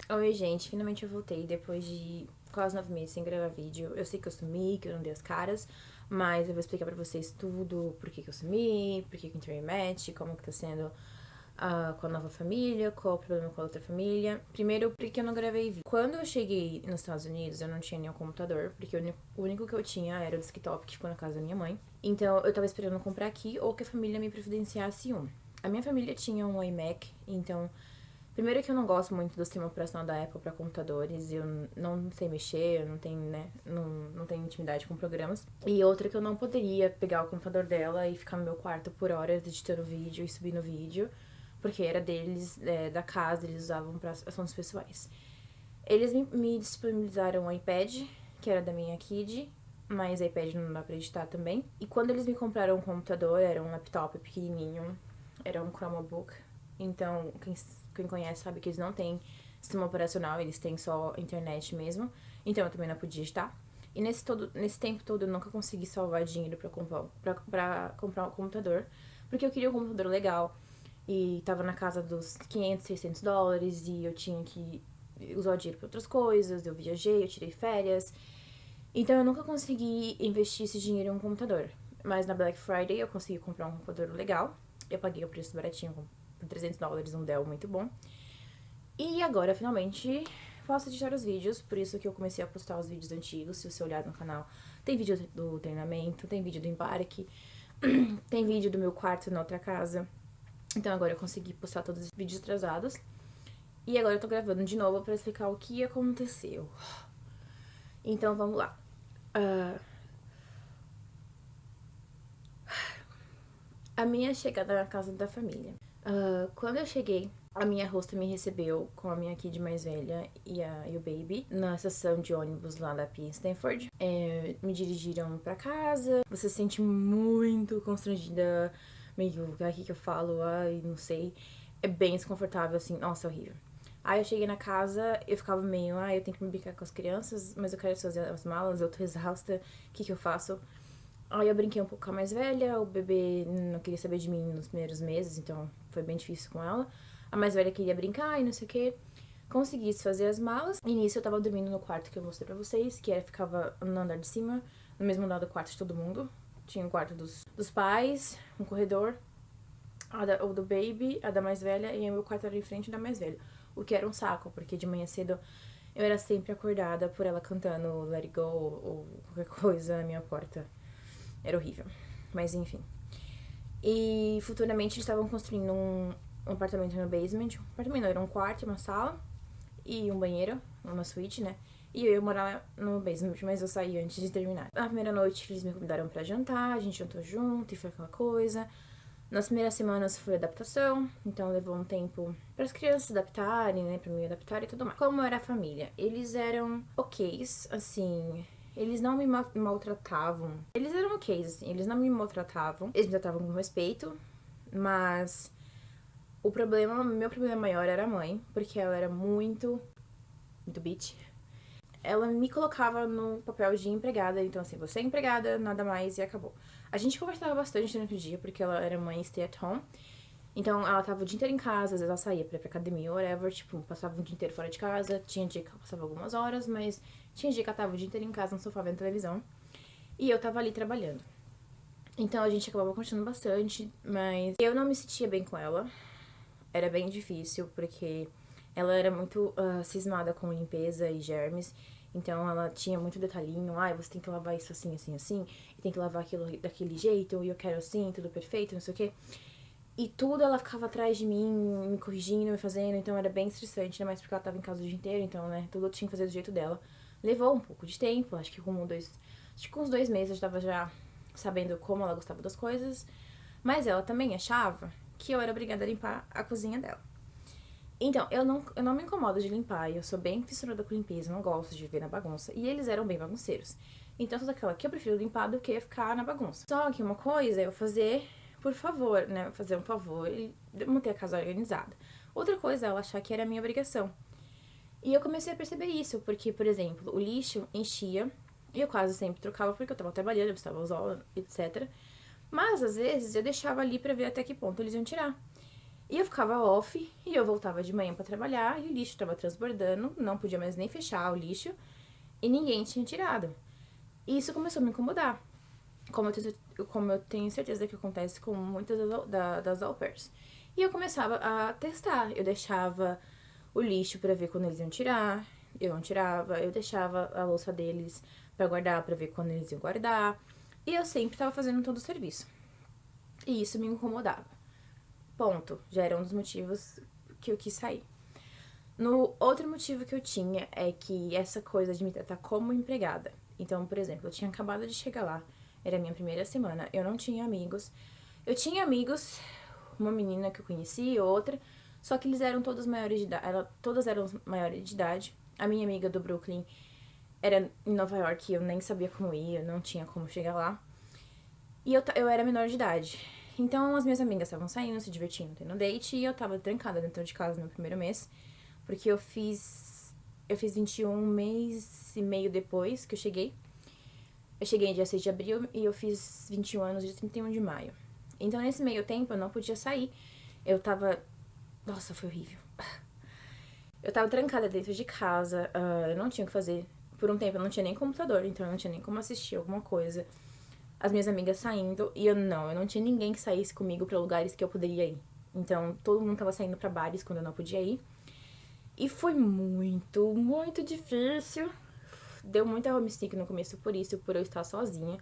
Oi, gente, finalmente eu voltei depois de quase 9 meses sem gravar vídeo. Eu sei que eu sumi, que eu não dei as caras, mas eu vou explicar pra vocês tudo, por que que eu sumi, por que que eu entrei em match, como que tá sendo com a nova família, qual o problema com a outra família. Primeiro, porque eu não gravei vídeo. Quando eu cheguei nos Estados Unidos, eu não tinha nenhum computador, porque o único que eu tinha era o desktop que ficou na casa da minha mãe. Então, eu tava esperando comprar aqui ou que a família me providenciasse um. A minha família tinha um iMac, então... Primeiro que eu não gosto muito do sistema operacional da Apple para computadores, eu não sei mexer, eu não tenho, né, não tenho intimidade com programas. E outra que eu não poderia pegar o computador dela e ficar no meu quarto por horas editando vídeo e subindo vídeo, porque era deles, da casa, eles usavam para assuntos pessoais. Eles me disponibilizaram um iPad, que era da minha Kid, mas iPad não dá pra editar também. E quando eles me compraram um computador, era um laptop pequenininho, era um Chromebook. Então, quem conhece sabe que eles não têm sistema operacional, eles têm só internet mesmo. Então, eu também não podia editar. E nesse tempo todo eu nunca consegui salvar dinheiro pra comprar um computador, porque eu queria um computador legal. E tava na casa dos 500, 600 dólares e eu tinha que usar o dinheiro pra outras coisas. Eu viajei, eu tirei férias. Então eu nunca consegui investir esse dinheiro em um computador. Mas na Black Friday eu consegui comprar um computador legal. Eu paguei o preço baratinho, por 300 dólares, um Dell muito bom. E agora, finalmente, posso editar os vídeos. Por isso que eu comecei a postar os vídeos antigos. Se você olhar no canal, tem vídeo do treinamento, tem vídeo do embarque, tem vídeo do meu quarto na outra casa. Então agora eu consegui postar todos os vídeos atrasados. E agora eu tô gravando de novo pra explicar o que aconteceu. Então vamos lá. Ah, a minha chegada na casa da família. Quando eu cheguei, a minha hosta me recebeu com a minha kid mais velha e o baby na estação de ônibus lá da Pia Stanford. Me dirigiram pra casa. Você se sente muito constrangida, meio aqui que eu falo, ai, não sei. É bem desconfortável, assim, nossa, horrível. Aí eu cheguei na casa, eu ficava meio, eu tenho que me brincar com as crianças, mas eu quero fazer as malas, eu tô exausta, o que que eu faço? Aí eu brinquei um pouco com a mais velha, o bebê não queria saber de mim nos primeiros meses, então foi bem difícil com ela. A mais velha queria brincar e não sei o que. Consegui fazer as malas. E nisso eu tava dormindo no quarto que eu mostrei pra vocês, que ficava no andar de cima, no mesmo andar do quarto de todo mundo. Tinha o quarto dos pais, um corredor, o do baby, a da mais velha, e o meu quarto era em frente da mais velha. O que era um saco, porque de manhã cedo eu era sempre acordada por ela cantando Let It Go ou qualquer coisa na minha porta. Era horrível. Mas enfim. E futuramente eles estavam construindo um apartamento no basement. Um apartamento não, era um quarto, uma sala e um banheiro, uma suíte, né? E eu ia morar no basement, mas eu saí antes de terminar. Na primeira noite eles me convidaram pra jantar, a gente jantou junto e foi aquela coisa. Nas primeiras semanas foi adaptação, então levou um tempo para as crianças se adaptarem, né, para me adaptar e tudo mais. Como era a família? Eles eram ok's, assim, eles não me maltratavam. Eles eram ok's, assim, eles não me maltratavam. Eles me tratavam com respeito, mas meu problema maior era a mãe, porque ela era muito bitch. Ela me colocava no papel de empregada, então assim, você é empregada, nada mais e acabou. A gente conversava bastante durante o dia, porque ela era mãe stay at home. Então ela tava o dia inteiro em casa, às vezes ela saía pra ir pra academia ou whatever, tipo, passava o dia inteiro fora de casa. Tinha dia que ela passava algumas horas, mas tinha dia que ela tava o dia inteiro em casa no sofá vendo televisão. E eu tava ali trabalhando. Então a gente acabava conversando bastante, mas eu não me sentia bem com ela. Era bem difícil, porque ela era muito cismada com limpeza e germes. Então ela tinha muito detalhinho. Você tem que lavar isso assim, assim, assim. E tem que lavar aquilo daquele jeito. E eu quero assim, tudo perfeito, não sei o quê. E tudo ela ficava atrás de mim, me corrigindo, me fazendo. Então era bem estressante, né? Mas porque ela tava em casa o dia inteiro. Então, né? Tudo eu tinha que fazer do jeito dela. Levou um pouco de tempo. Acho que com uns 2 meses eu tava já sabendo como ela gostava das coisas. Mas ela também achava que eu era obrigada a limpar a cozinha dela. Então, eu não me incomodo de limpar, eu sou bem fissurada com limpeza, não gosto de viver na bagunça. E eles eram bem bagunceiros. Então, toda aquela que eu prefiro limpar do que ficar na bagunça. Só que uma coisa é eu fazer por favor, né? Fazer um favor e manter a casa organizada. Outra coisa é ela achar que era minha obrigação. E eu comecei a perceber isso, porque, por exemplo, o lixo enchia, e eu quase sempre trocava porque eu tava trabalhando, eu estava usando, etc. Mas, às vezes, eu deixava ali pra ver até que ponto eles iam tirar. E eu ficava off, e eu voltava de manhã pra trabalhar, e o lixo tava transbordando, não podia mais nem fechar o lixo, e ninguém tinha tirado. E isso começou a me incomodar, como eu tenho certeza que acontece com muitas das au pairs. E eu começava a testar, eu deixava o lixo pra ver quando eles iam tirar, eu não tirava, eu deixava a louça deles pra guardar, pra ver quando eles iam guardar, e eu sempre tava fazendo todo o serviço. E isso me incomodava. Ponto. Já era um dos motivos que eu quis sair. No outro motivo que eu tinha é que essa coisa de me tratar como empregada. Então, por exemplo, eu tinha acabado de chegar lá, era a minha primeira semana, eu não tinha amigos. Eu tinha amigos, uma menina que eu conheci, outra, só que eles eram todos maiores de idade, todas eram maiores de idade. A minha amiga do Brooklyn era em Nova York, eu nem sabia como ir, eu não tinha como chegar lá. E eu era menor de idade. Então as minhas amigas estavam saindo, se divertindo, tendo date, e eu tava trancada dentro de casa no primeiro mês, porque eu fiz 21 um mês e meio depois que eu cheguei. Eu cheguei dia 6 de abril e eu fiz 21 anos dia 31 de maio. Então nesse meio tempo eu não podia sair. Eu tava. Nossa, foi horrível. Eu tava trancada dentro de casa, eu não tinha o que fazer. Por um tempo eu não tinha nem computador, então eu não tinha nem como assistir alguma coisa. As minhas amigas saindo e eu não tinha ninguém que saísse comigo pra lugares que eu poderia ir. Então todo mundo tava saindo pra bares quando eu não podia ir. E foi muito, muito difícil. Deu muita homesick no começo por isso, por eu estar sozinha,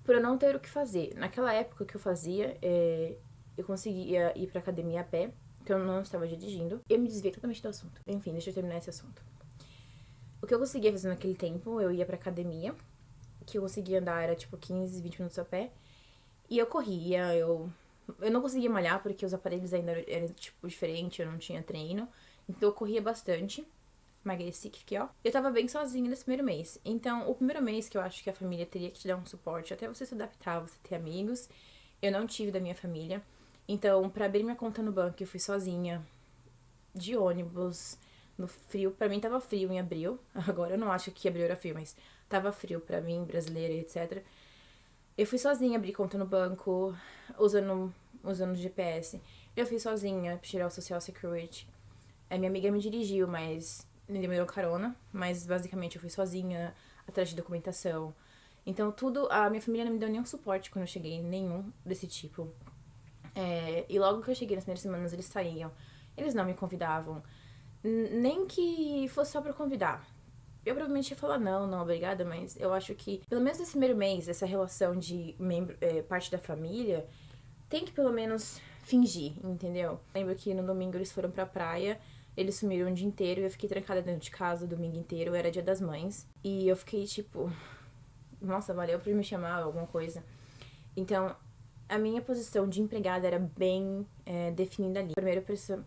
por eu não ter o que fazer. Naquela época que eu fazia, eu conseguia ir pra academia a pé, que eu não estava dirigindo. Eu me desviei totalmente do assunto. Enfim, deixa eu terminar esse assunto. O que eu conseguia fazer naquele tempo, eu ia pra academia, que eu conseguia andar, era tipo 15, 20 minutos a pé. E eu corria, eu não conseguia malhar porque os aparelhos ainda eram tipo diferentes, eu não tinha treino. Então eu corria bastante. Emagreci aqui, ó. Eu tava bem sozinha nesse primeiro mês. Então, o primeiro mês que eu acho que a família teria que te dar um suporte até você se adaptar, você ter amigos. Eu não tive da minha família. Então, pra abrir minha conta no banco, eu fui sozinha, de ônibus, no frio. Pra mim tava frio em abril. Agora eu não acho que abril era frio, mas tava frio pra mim, brasileira, etc. Eu fui sozinha abrir conta no banco, usando o GPS. Eu fui sozinha tirar o Social Security. A minha amiga me dirigiu, mas me deu carona. Mas basicamente eu fui sozinha, atrás de documentação. Então tudo, a minha família não me deu nenhum suporte quando eu cheguei, nenhum desse tipo. E logo que eu cheguei nas primeiras semanas eles saíam. Eles não me convidavam. Nem que fosse só pra convidar. Eu provavelmente ia falar não, não, obrigada, mas eu acho que, pelo menos nesse primeiro mês, essa relação de parte da família, tem que pelo menos fingir, entendeu? Lembro que no domingo eles foram pra praia, eles sumiram o dia inteiro e eu fiquei trancada dentro de casa o domingo inteiro, era dia das mães. E eu fiquei tipo, nossa, valeu por me chamar, alguma coisa. Então, a minha posição de empregada era bem definida ali. Primeiro, por esse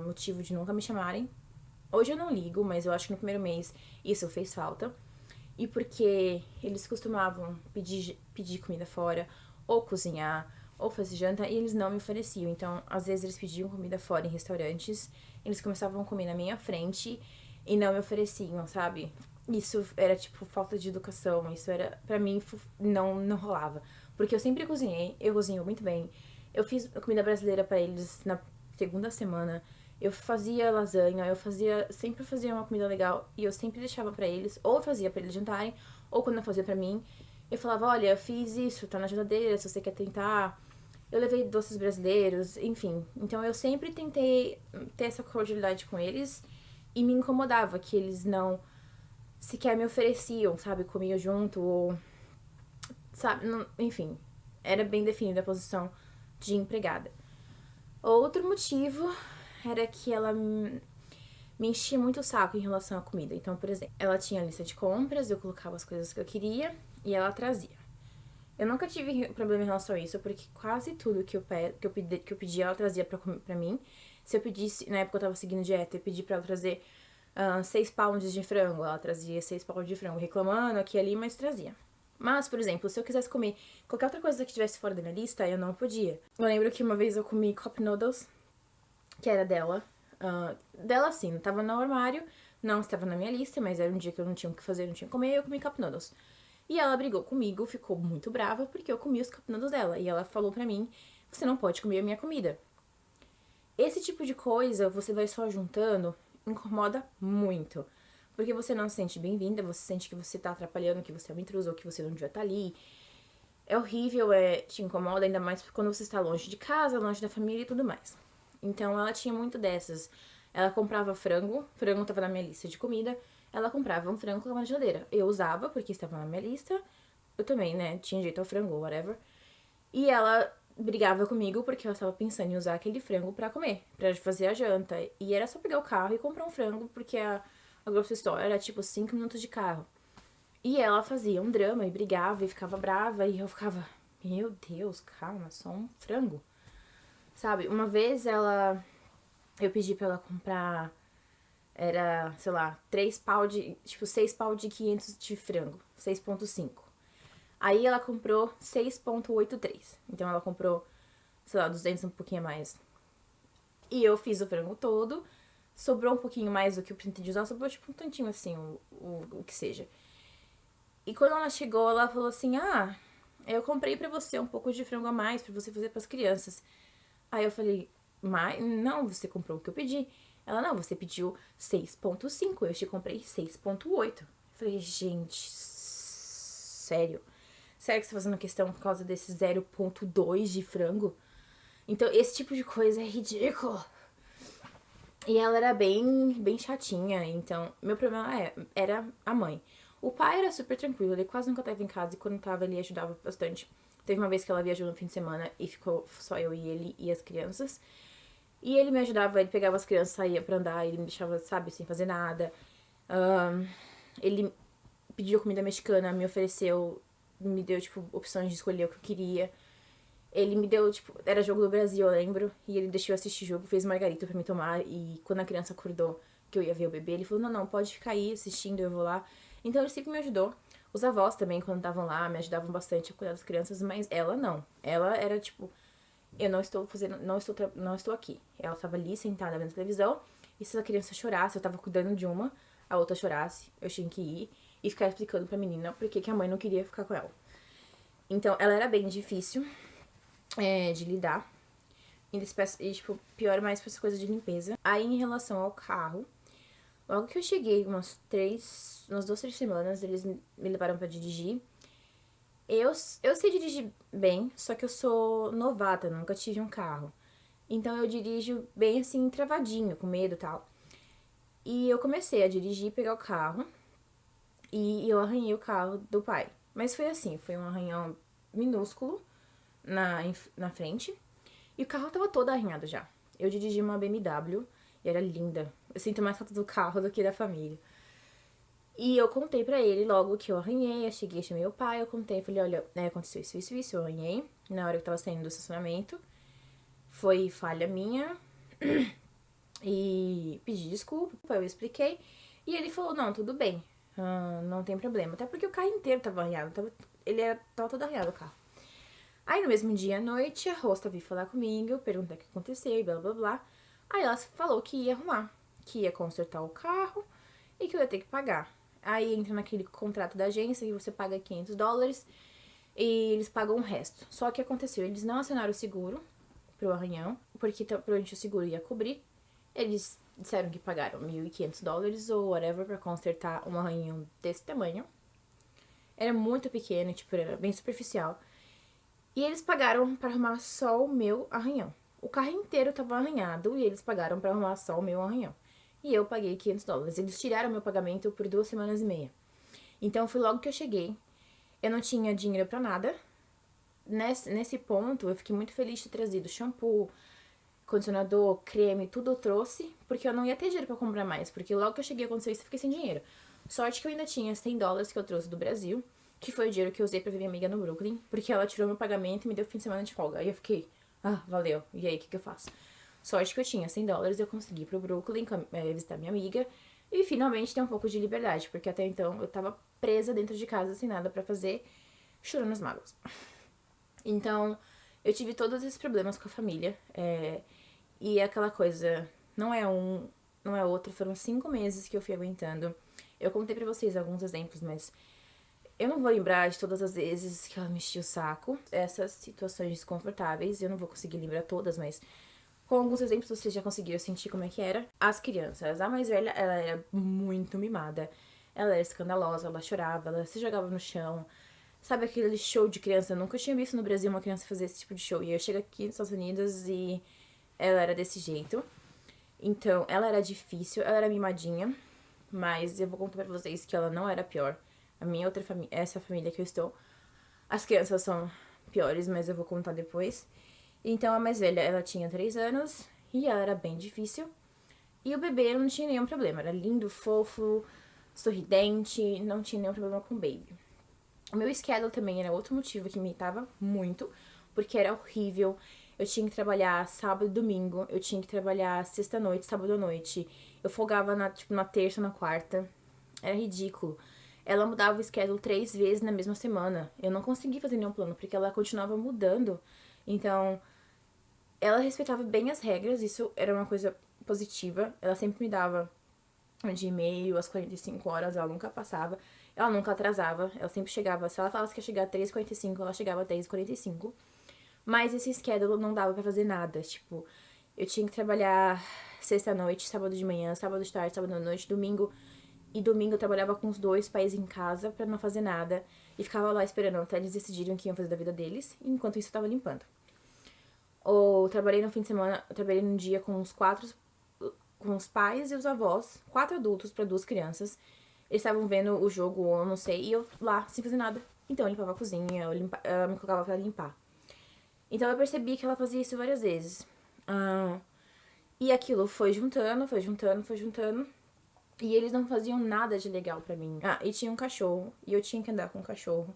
motivo de nunca me chamarem. Hoje eu não ligo, mas eu acho que no primeiro mês isso fez falta. E porque eles costumavam pedir comida fora, ou cozinhar, ou fazer janta, e eles não me ofereciam. Então, às vezes eles pediam comida fora em restaurantes, eles começavam a comer na minha frente e não me ofereciam, sabe? Isso era, tipo, falta de educação. Isso era, pra mim, não rolava. Porque eu sempre cozinhei, eu cozinho muito bem. Eu fiz comida brasileira pra eles na segunda semana. Eu fazia lasanha, sempre fazia uma comida legal e eu sempre deixava pra eles, ou eu fazia pra eles jantarem, ou quando eu fazia pra mim, eu falava, olha, eu fiz isso, tá na geladeira, se você quer tentar. Eu levei doces brasileiros, enfim. Então eu sempre tentei ter essa cordialidade com eles e me incomodava que eles não sequer me ofereciam, sabe, comiam junto, ou sabe, não, enfim, era bem definida a posição de empregada. Outro motivo era que ela me enchia muito o saco em relação à comida. Então, por exemplo, ela tinha a lista de compras, eu colocava as coisas que eu queria e ela trazia. Eu nunca tive problema em relação a isso, porque quase tudo que eu pedi, ela trazia pra mim. Se eu pedisse, na época eu tava seguindo dieta, eu pedi pra ela trazer 6 pounds de frango, ela trazia 6 pounds de frango, reclamando aqui e ali, mas trazia. Mas, por exemplo, se eu quisesse comer qualquer outra coisa que estivesse fora da minha lista, eu não podia. Eu lembro que uma vez eu comi cup noodles, que era dela. Dela, assim, não tava no armário, não estava na minha lista, mas era um dia que eu não tinha o que fazer, não tinha que comer, e eu comi cup noodles. E ela brigou comigo, ficou muito brava, porque eu comi os cup noodles dela. E ela falou pra mim, você não pode comer a minha comida. Esse tipo de coisa, você vai só juntando, incomoda muito. Porque você não se sente bem-vinda, você sente que você tá atrapalhando, que você é uma intrusa ou que você não devia estar ali. É horrível, te incomoda, ainda mais quando você está longe de casa, longe da família e tudo mais. Então ela tinha muito dessas. Ela comprava frango estava na minha lista de comida. Ela comprava um frango com na geladeira. Eu usava, porque estava na minha lista. Eu também, né? Tinha jeito ao frango, whatever. E ela brigava comigo porque ela estava pensando em usar aquele frango pra comer, pra fazer a janta. E era só pegar o carro e comprar um frango, porque a grocery store era tipo 5 minutos de carro. E ela fazia um drama e brigava e ficava brava. E eu ficava, meu Deus, calma, só um frango. Sabe? Uma vez eu pedi pra ela comprar. Era, sei lá, 3 pau de. Tipo, 6 pau de 500 de frango. 6,5. Aí ela comprou 6,83. Então ela comprou, sei lá, 200 um pouquinho a mais. E eu fiz o frango todo. Sobrou um pouquinho mais do que eu pretendia usar. Sobrou tipo um tantinho assim, o que seja. E quando ela chegou, ela falou assim: Ah, eu comprei pra você um pouco de frango a mais pra você fazer pras crianças. Aí eu falei: Mas não, você comprou o que eu pedi. Ela: Não, você pediu 6,5. Eu te comprei 6,8. Eu falei: Gente, sério? Sério que você tá fazendo questão por causa desse 0,2 de frango? Então, esse tipo de coisa é ridículo. E ela era bem chatinha, então meu problema era a mãe. O pai era super tranquilo, ele quase nunca tava em casa e quando tava ele ajudava bastante. Teve uma vez que ela viajou no fim de semana e ficou só eu e ele e as crianças. E ele me ajudava, ele pegava as crianças, saía pra andar, ele me deixava, sabe, sem fazer nada. Ele pediu comida mexicana, me ofereceu, me deu, tipo, opções de escolher o que eu queria. Ele me deu, tipo, era jogo do Brasil, eu lembro. E ele deixou eu assistir jogo, fez margarita pra me tomar. E quando a criança acordou que eu ia ver o bebê, ele falou: Não, pode ficar aí assistindo, eu vou lá. Então ele sempre me ajudou. Os avós também, quando estavam lá, me ajudavam bastante a cuidar das crianças, mas ela não. Ela era tipo: Eu não estou fazendo, não estou aqui. Ela estava ali sentada vendo televisão. E se a criança chorasse, eu tava cuidando de uma, a outra chorasse, eu tinha que ir e ficar explicando pra menina por que a mãe não queria ficar com ela. Então ela era bem difícil de lidar. E, tipo, pior mais pra essa coisa de limpeza. Aí, em relação ao carro, logo que eu cheguei, umas 2, 3 semanas, eles me levaram pra dirigir. Eu sei dirigir bem, só que eu sou novata, nunca tive um carro. Então eu dirijo bem assim, travadinho, com medo e tal. E eu comecei a dirigir, pegar o carro, e eu arranhei o carro do pai. Mas foi assim, foi um arranhão minúsculo na frente. E o carro tava todo arranhado já. Eu dirigi uma BMW e era linda. Eu sinto mais falta do carro do que da família. E eu contei pra ele logo que eu arranhei. Eu cheguei, chamei o pai, eu contei. Falei: Olha, aconteceu isso, eu arranhei. Na hora que eu tava saindo do estacionamento. Foi falha minha. E pedi desculpa, eu expliquei. E ele falou: Não, tudo bem. Não tem problema. Até porque o carro inteiro tava arranhado. Tava todo arranhado o carro. Aí no mesmo dia à noite, a Rosta veio falar comigo, perguntar o que aconteceu e blá blá blá. Aí ela falou que ia arrumar, que ia consertar o carro e que eu ia ter que pagar. Aí entra naquele contrato da agência que você paga US$ 500 e eles pagam o resto. Só que aconteceu, eles não assinaram o seguro pro arranhão, porque provavelmente o seguro ia cobrir. Eles disseram que pagaram US$ 1.500 ou whatever pra consertar um arranhão desse tamanho. Era muito pequeno, tipo, era bem superficial. E eles pagaram pra arrumar só o meu arranhão. O carro inteiro tava arranhado e eles pagaram pra arrumar só o meu arranhão. E eu paguei US$ 500. Eles tiraram meu pagamento por 2 semanas e meia. Então foi logo que eu cheguei. Eu não tinha dinheiro pra nada. Nesse ponto, eu fiquei muito feliz de ter trazido shampoo, condicionador, creme, tudo eu trouxe, porque eu não ia ter dinheiro pra comprar mais. Porque logo que eu cheguei aconteceu isso, eu fiquei sem dinheiro. Sorte que eu ainda tinha US$ 100 que eu trouxe do Brasil, que foi o dinheiro que eu usei pra ver minha amiga no Brooklyn, porque ela tirou meu pagamento e me deu fim de semana de folga. Aí eu fiquei: valeu, e aí, o que eu faço? Sorte que eu tinha US$ 100, eu consegui ir pro Brooklyn visitar minha amiga e finalmente ter um pouco de liberdade, porque até então eu tava presa dentro de casa sem nada pra fazer, chorando as mágoas. Então, eu tive todos esses problemas com a família, e aquela coisa, não é outro, foram 5 meses que eu fui aguentando. Eu contei pra vocês alguns exemplos, mas eu não vou lembrar de todas as vezes que ela me enchia o saco. Essas situações desconfortáveis, eu não vou conseguir lembrar todas, mas Com alguns exemplos vocês já conseguiram sentir como é que era. As crianças, a mais velha, ela era muito mimada. Ela era escandalosa, ela chorava, ela se jogava no chão. Sabe aquele show de criança? Eu nunca tinha visto no Brasil uma criança fazer esse tipo de show. E eu chego aqui nos Estados Unidos e ela era desse jeito. Então, ela era difícil, ela era mimadinha. Mas eu vou contar pra vocês que ela não era pior. A minha outra família, essa família que eu estou, as crianças são piores, mas eu vou contar depois. Então, a mais velha, ela tinha 3 anos e ela era bem difícil. E o bebê não tinha nenhum problema. Era lindo, fofo, sorridente, não tinha nenhum problema com o baby. O meu schedule também era outro motivo que me irritava muito, porque era horrível. Eu tinha que trabalhar sábado e domingo, eu tinha que trabalhar sexta-noite, sábado à noite. Eu folgava na terça ou na quarta. Era ridículo. Ela mudava o schedule 3 vezes na mesma semana. Eu não conseguia fazer nenhum plano, porque ela continuava mudando. Então, ela respeitava bem as regras, isso era uma coisa positiva. Ela sempre me dava de e-mail às 45 horas, ela nunca passava. Ela nunca atrasava, ela sempre chegava. Se ela falasse que ia chegar às 3h45, ela chegava às 3h45. Mas esse schedule não dava pra fazer nada. Tipo, eu tinha que trabalhar sexta-noite, sábado de manhã, sábado de tarde, sábado à noite, domingo. E domingo eu trabalhava com os 2 pais em casa pra não fazer nada. E ficava lá esperando até eles decidirem o que iam fazer da vida deles. Enquanto isso eu tava limpando. Ou trabalhei no fim de semana, trabalhei num dia com com os pais e os avós, 4 adultos pra 2 crianças. Eles estavam vendo o jogo, ou eu não sei, e eu lá, sem fazer nada. Então eu limpava a cozinha, ela me colocava pra limpar. Então eu percebi que ela fazia isso várias vezes. E aquilo foi juntando, foi juntando, foi juntando. E eles não faziam nada de legal pra mim. E tinha um cachorro, e eu tinha que andar com o cachorro.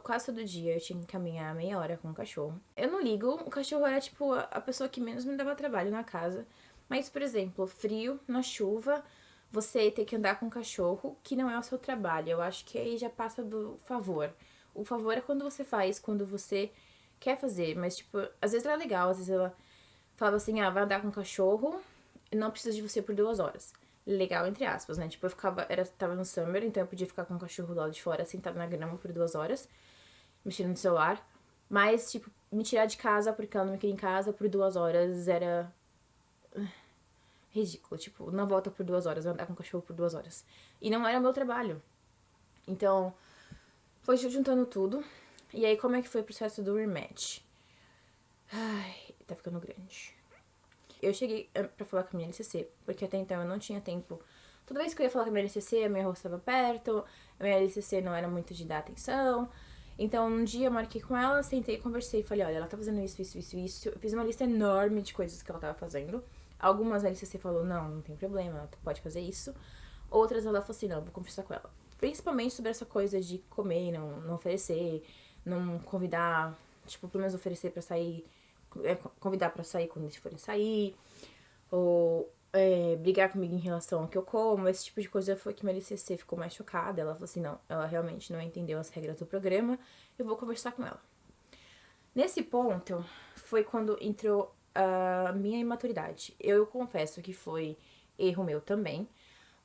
Quase todo dia eu tinha que caminhar meia hora com o cachorro. Eu não ligo, o cachorro era tipo a pessoa que menos me dava trabalho na casa. Mas, por exemplo, frio, na chuva, você ter que andar com o cachorro, que não é o seu trabalho. Eu acho que aí já passa do favor. O favor é quando você faz, quando você quer fazer. Mas, tipo, às vezes era legal, às vezes ela falava assim, vai andar com o cachorro, não precisa de você por 2 horas. Legal, entre aspas, né? Tipo, tava no summer, então eu podia ficar com o cachorro do lado de fora, sentado na grama por 2 horas, mexendo no celular. Mas, tipo, me tirar de casa porque ela não me queria em casa por 2 horas era ridículo. Tipo, não volta por 2 horas, vai andar com o cachorro por 2 horas. E não era o meu trabalho. Então, foi juntando tudo. E aí, como é que foi o processo do rematch? Ai, tá ficando grande. Eu cheguei pra falar com a minha LCC, porque até então eu não tinha tempo. Toda vez que eu ia falar com a minha LCC, a minha rosto estava perto, a minha LCC não era muito de dar atenção. Então, um dia eu marquei com ela, sentei e conversei. Falei, olha, ela tá fazendo isso, isso, isso, isso. Eu fiz uma lista enorme de coisas que ela tava fazendo. Algumas a LCC falou, não tem problema, ela pode fazer isso. Outras ela falou assim, não, vou conversar com ela. Principalmente sobre essa coisa de comer, não oferecer, não convidar, tipo, pelo menos oferecer pra sair, convidar pra sair quando eles forem sair, ou brigar comigo em relação ao que eu como, esse tipo de coisa. Foi que minha LCC ficou mais chocada. Ela falou assim, não, ela realmente não entendeu as regras do programa, eu vou conversar com ela. Nesse ponto, foi quando entrou a minha imaturidade. Eu confesso que foi erro meu também,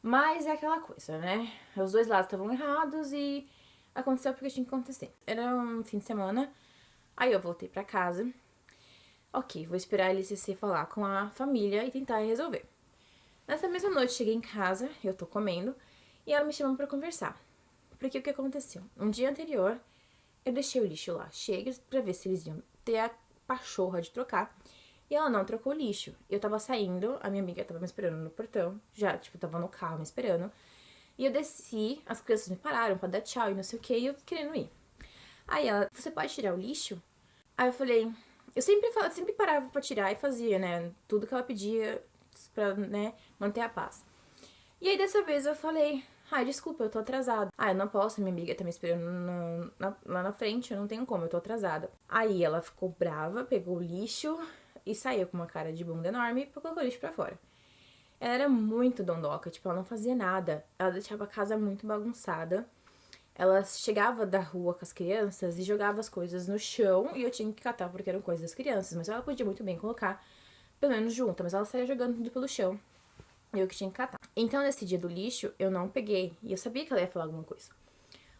mas é aquela coisa, né? Os 2 lados estavam errados e aconteceu porque tinha que acontecer. Era um fim de semana, aí eu voltei pra casa. Ok, vou esperar a LCC falar com a família e tentar resolver. Nessa mesma noite, cheguei em casa, eu tô comendo, e ela me chamou pra conversar. Porque o que aconteceu? Um dia anterior, eu deixei o lixo lá, cheio pra ver se eles iam ter a pachorra de trocar. E ela não trocou o lixo. Eu tava saindo, a minha amiga tava me esperando no portão, já, tipo, tava no carro me esperando. E eu desci, as crianças me pararam pra dar tchau e não sei o que, e eu querendo ir. Aí ela, você pode tirar o lixo? Aí eu falei, eu sempre parava pra tirar e fazia, né? Tudo que ela pedia pra, né, manter a paz. E aí dessa vez eu falei, desculpa, eu tô atrasada. Eu não posso, minha amiga tá me esperando lá na frente, eu não tenho como, eu tô atrasada. Aí ela ficou brava, pegou o lixo e saiu com uma cara de bunda enorme e colocou o lixo pra fora. Ela era muito dondoca, tipo, ela não fazia nada. Ela deixava a casa muito bagunçada. Ela chegava da rua com as crianças e jogava as coisas no chão e eu tinha que catar porque eram coisas das crianças. Mas ela podia muito bem colocar, pelo menos junto, mas ela saía jogando tudo pelo chão. Eu que tinha que catar. Então, nesse dia do lixo, eu não peguei. E eu sabia que ela ia falar alguma coisa.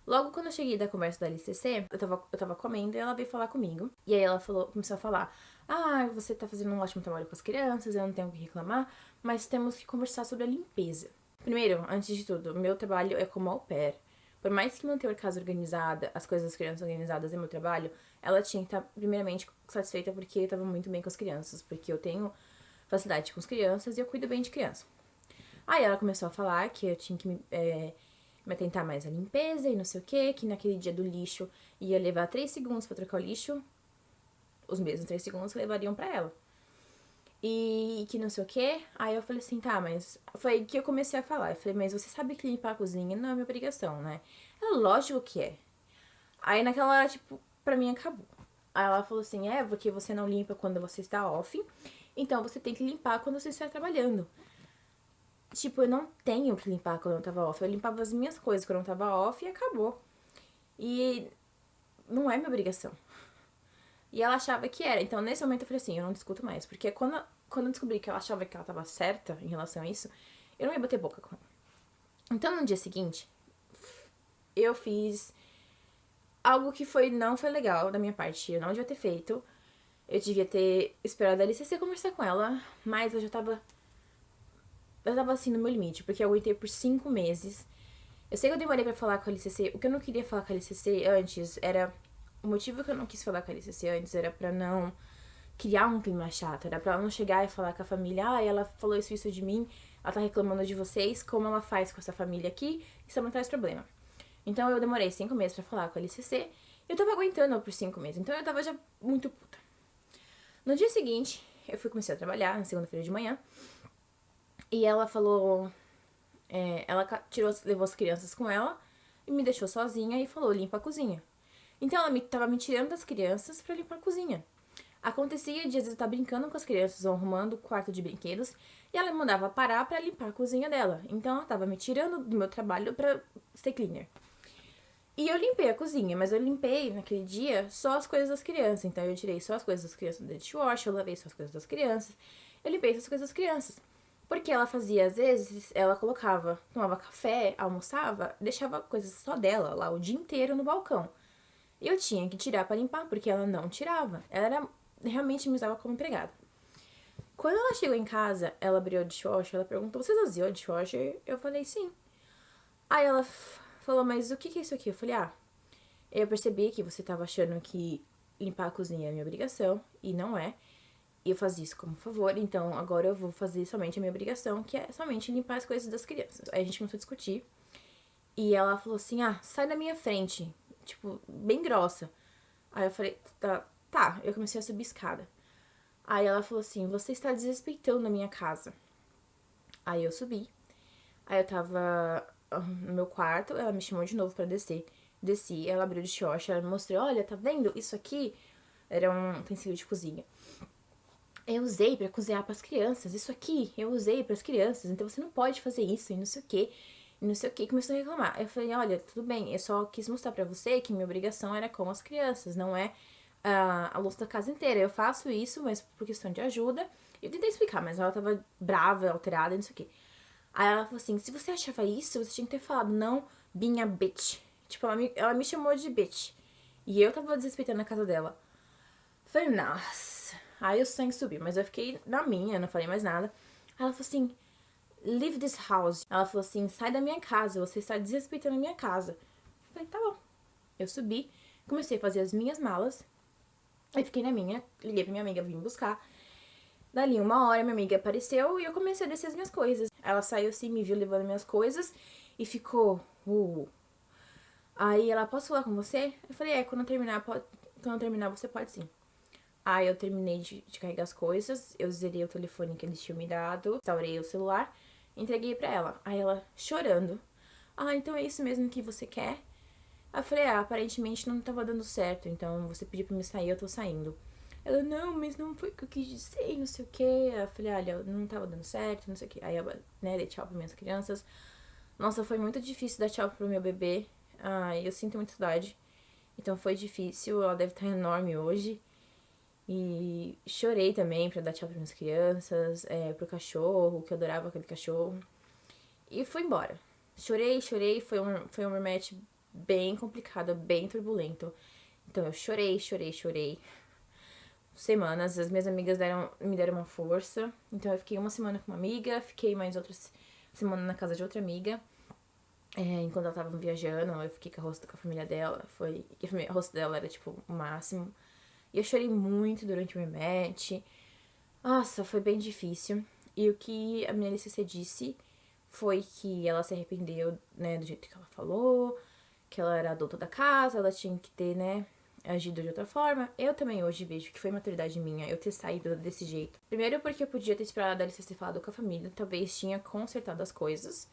Logo quando eu cheguei da conversa da LCC, eu tava comendo e ela veio falar comigo. E aí ela começou a falar: ah, você tá fazendo um ótimo trabalho com as crianças, eu não tenho o que reclamar, mas temos que conversar sobre a limpeza. Primeiro, antes de tudo, meu trabalho é como au pair. Por mais que manter a casa organizada, as coisas das crianças organizadas é meu trabalho, ela tinha que estar primeiramente satisfeita porque eu tava muito bem com as crianças, porque eu tenho facilidade com as crianças e eu cuido bem de criança. Aí ela começou a falar que eu tinha que me atentar mais à limpeza e não sei o que naquele dia do lixo ia levar 3 segundos pra trocar o lixo, os mesmos 3 segundos que levariam pra ela. E que não sei o que. Aí eu falei assim, tá, mas... Foi que eu comecei a falar. Eu falei, mas você sabe que limpar a cozinha não é minha obrigação, né? Ela, lógico que é. Aí naquela hora, tipo, pra mim acabou. Aí ela falou assim, porque você não limpa quando você está off, então você tem que limpar quando você está trabalhando. Tipo, eu não tenho que limpar quando eu tava off. Eu limpava as minhas coisas quando eu tava off e acabou. E não é minha obrigação. E ela achava que era. Então, nesse momento, eu falei assim, eu não discuto mais. Porque quando eu descobri que ela achava que ela tava certa em relação a isso, eu não ia bater boca com ela. Então, no dia seguinte, eu fiz algo que não foi legal da minha parte. Eu não devia ter feito. Eu devia ter esperado a LCC conversar com ela. Mas eu tava assim no meu limite. Porque eu aguentei por 5 meses. Eu sei que eu demorei pra falar com a LCC. O que eu não queria falar com a LCC antes era... O motivo que eu não quis falar com a LCC antes era pra não criar um clima chato. Era pra ela não chegar e falar com a família, ela falou isso de mim, ela tá reclamando de vocês, como ela faz com essa família aqui, isso não traz problema. Então eu demorei 5 meses pra falar com a LCC, e eu tava aguentando por 5 meses, então eu tava já muito puta. No dia seguinte, eu comecei a trabalhar, na segunda-feira de manhã, e ela falou, ela levou as crianças com ela, e me deixou sozinha e falou, limpa a cozinha. Então ela tava me tirando das crianças pra limpar a cozinha. Acontecia de às vezes eu estar brincando com as crianças ou arrumando o quarto de brinquedos e ela me mandava parar pra limpar a cozinha dela. Então ela tava me tirando do meu trabalho pra ser cleaner. E eu limpei a cozinha, mas eu limpei naquele dia só as coisas das crianças. Então eu tirei só as coisas das crianças do dishwasher, eu lavei só as coisas das crianças. Eu limpei só as coisas das crianças. Porque ela fazia, às vezes, ela tomava café, almoçava, deixava coisas só dela lá o dia inteiro no balcão. E eu tinha que tirar pra limpar, porque ela não tirava. Ela realmente me usava como empregada. Quando ela chegou em casa, ela abriu o dishwasher, ela perguntou, você esvaziou o dishwasher? Eu falei, sim. Aí ela falou, mas o que é isso aqui? Eu falei, eu percebi que você tava achando que limpar a cozinha é minha obrigação, e não é. E eu fazia isso como favor, então agora eu vou fazer somente a minha obrigação, que é somente limpar as coisas das crianças. Aí a gente começou a discutir, e ela falou assim, sai da minha frente, tipo, bem grossa. Aí eu falei, tá, eu comecei a subir escada. Aí ela falou assim, você está desrespeitando a minha casa. Aí eu subi. Aí eu tava no meu quarto, ela me chamou de novo pra descer. Desci, ela abriu o dishwasher, ela me mostrou, olha, tá vendo? Isso aqui era um utensílio de cozinha. Eu usei pra cozinhar pras crianças. Isso aqui eu usei pras crianças. Então você não pode fazer isso e não sei o quê. E não sei o que, começou a reclamar. Aí eu falei, olha, tudo bem, eu só quis mostrar pra você que minha obrigação era com as crianças, não é a luz da casa inteira. Eu faço isso, mas por questão de ajuda. Eu tentei explicar, mas ela tava brava, alterada, não sei o que. Aí ela falou assim, se você achava isso, você tinha que ter falado, não, being a bitch. Tipo, ela me chamou de bitch. E eu tava desrespeitando a casa dela. Falei, nossa. Aí o sangue subiu, mas eu fiquei na minha, não falei mais nada. Aí ela falou assim, leave this house. Ela falou assim, sai da minha casa, você está desrespeitando a minha casa. Eu falei, tá bom. Eu subi, comecei a fazer as minhas malas. Aí fiquei na minha, liguei pra minha amiga vir me buscar. Dali 1 hora, minha amiga apareceu e eu comecei a descer as minhas coisas. Ela saiu assim, me viu levando minhas coisas e ficou... Aí ela, posso falar com você? Eu falei, quando eu terminar, você pode sim. Aí eu terminei de carregar as coisas, eu zerei o telefone que eles tinham me dado, restaurei o celular, entreguei pra ela. Aí ela, chorando, então é isso mesmo que você quer? Aí eu falei, aparentemente não tava dando certo, então você pediu pra me sair, eu tô saindo. Ela, não, mas não foi o que eu quis dizer, não sei o que. Aí eu falei, olha, não tava dando certo, não sei o que. Aí eu, dei tchau pra minhas crianças. Nossa, foi muito difícil dar tchau pro meu bebê. Eu sinto muita saudade. Então foi difícil, ela deve estar enorme hoje. E chorei também pra dar tchau para minhas crianças, pro cachorro, que eu adorava aquele cachorro. E fui embora. Chorei, foi um rematch bem complicado, bem turbulento. Então eu chorei, chorei, chorei. Semanas, as minhas amigas me deram uma força. Então eu fiquei uma semana com uma amiga, fiquei mais outra semana na casa de outra amiga. Enquanto ela tava viajando, eu fiquei com a família dela. A rosto dela era tipo o máximo. E eu chorei muito durante o rematch. Nossa, foi bem difícil. E o que a minha LCC disse foi que ela se arrependeu, né, do jeito que ela falou, que ela era adulta da casa, ela tinha que ter, né, agido de outra forma. Eu também hoje vejo que foi maturidade minha eu ter saído desse jeito. Primeiro porque eu podia ter esperado a LCC falado com a família, talvez tinha consertado as coisas.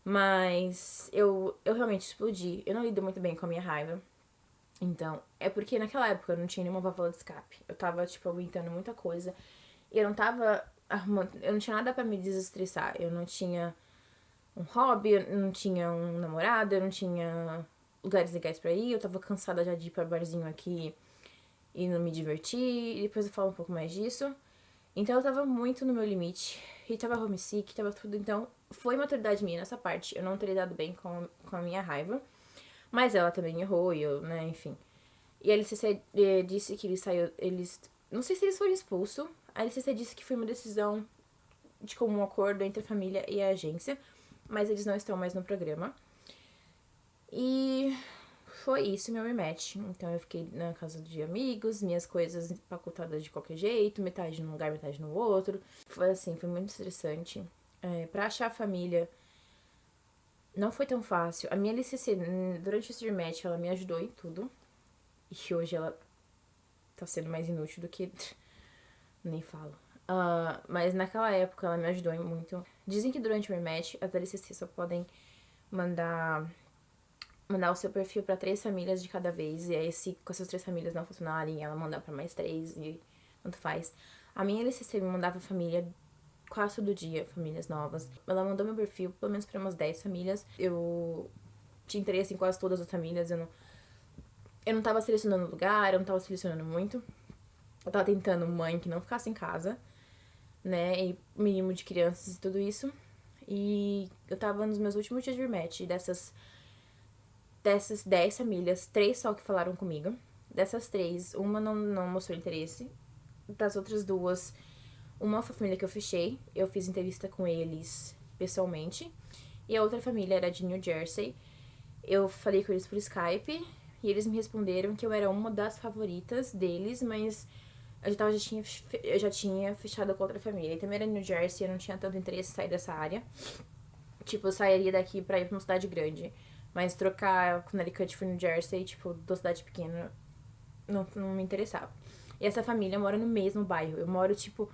Mas eu realmente explodi. Eu não lido muito bem com a minha raiva. Então, é porque naquela época eu não tinha nenhuma válvula de escape. Eu tava, tipo, aguentando muita coisa. E eu não tava arrumando. Eu não tinha nada pra me desestressar. Eu não tinha um hobby, eu não tinha um namorado, eu não tinha lugares legais pra ir. Eu tava cansada já de ir pra barzinho aqui e não me divertir. E depois eu falo um pouco mais disso. Então eu tava muito no meu limite. E tava homesick, tava tudo. Então foi maturidade minha nessa parte. Eu não teria dado bem com a minha raiva. Mas ela também errou e eu, né, enfim. E a LCC disse que eles. Não sei se eles foram expulsos. A LCC disse que foi uma decisão de comum acordo entre a família e a agência. Mas eles não estão mais no programa. E foi isso, meu rematch. Então eu fiquei na casa de amigos, minhas coisas empacotadas de qualquer jeito, metade num lugar, metade no outro. Foi assim, foi muito estressante. Pra achar a família não foi tão fácil. A minha LCC, durante esse rematch, ela me ajudou em tudo. E hoje ela tá sendo mais inútil do que... Nem falo. Mas naquela época ela me ajudou muito. Dizem que durante o rematch, as LCC só podem mandar o seu perfil pra 3 famílias de cada vez. E aí, se com essas 3 famílias não funcionarem, ela mandar pra mais 3 e tanto faz. A minha LCC me mandava família quase todo dia, famílias novas. Ela mandou meu perfil pelo menos pra umas 10 famílias. Eu tinha interesse em quase todas as famílias. Eu não tava selecionando lugar, eu não tava selecionando muito. Eu tava tentando mãe que não ficasse em casa, né? E mínimo de crianças e tudo isso. E eu tava nos meus últimos dias de rematch. Dessas 10 famílias, 3 só que falaram comigo. Dessas 3, uma não mostrou interesse. Das outras 2, uma foi a família que eu fechei. Eu fiz entrevista com eles pessoalmente. E a outra família era de New Jersey. Eu falei com eles por Skype. E eles me responderam que eu era uma das favoritas deles, mas eu já tinha fechado com outra família. E também era New Jersey, eu não tinha tanto interesse em sair dessa área. Tipo, eu sairia daqui pra ir pra uma cidade grande. Mas trocar Connecticut por New Jersey, tipo, da cidade pequena, não me interessava. E essa família mora no mesmo bairro. Eu moro, tipo,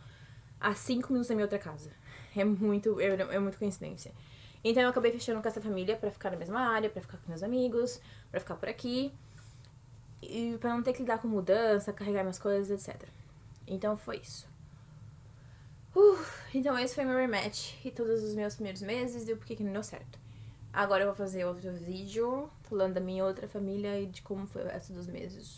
a 5 minutos da minha outra casa. É muito coincidência. Então eu acabei fechando com essa família pra ficar na mesma área, pra ficar com meus amigos, pra ficar por aqui. E pra não ter que lidar com mudança, carregar minhas coisas, etc. Então foi isso. Então esse foi meu rematch e todos os meus primeiros meses e o porquê que não deu certo. Agora eu vou fazer outro vídeo falando da minha outra família e de como foi o resto dos meses.